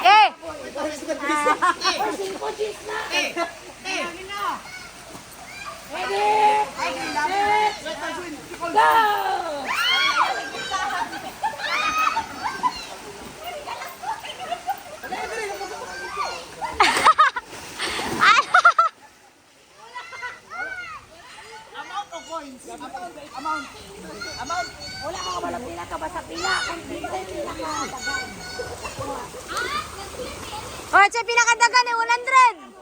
Eh! Amount. Wala ka ba lang pila ka ba sa pila? Kung pila ka dagan. O, siya pinakadagan eh, 100.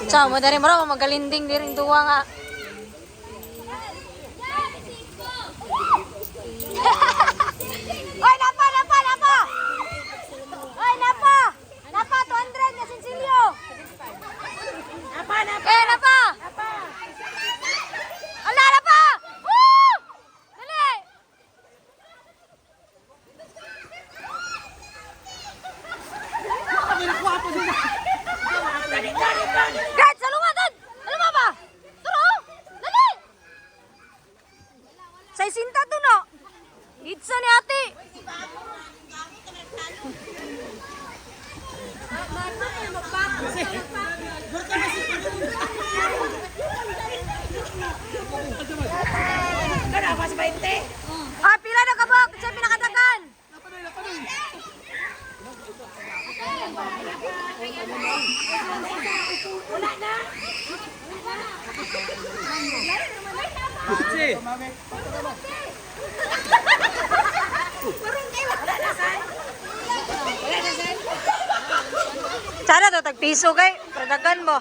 Ciao, mo dari mo magalinding diri duwa nga. Oy, napa. Oy, napa. Napa 200 na sinsilyo. Napa. Eh, napa. Ala, napa. Woo! Dali. Guys, salungan dad. Salungan ba? Turo. Dali. Say sinta to no. Itsa ni ate. Kada pa si 20. Ah, pila na kabak. Siya pinakadagan. Wala na. Sana to tag piso kay. Pradagan mo.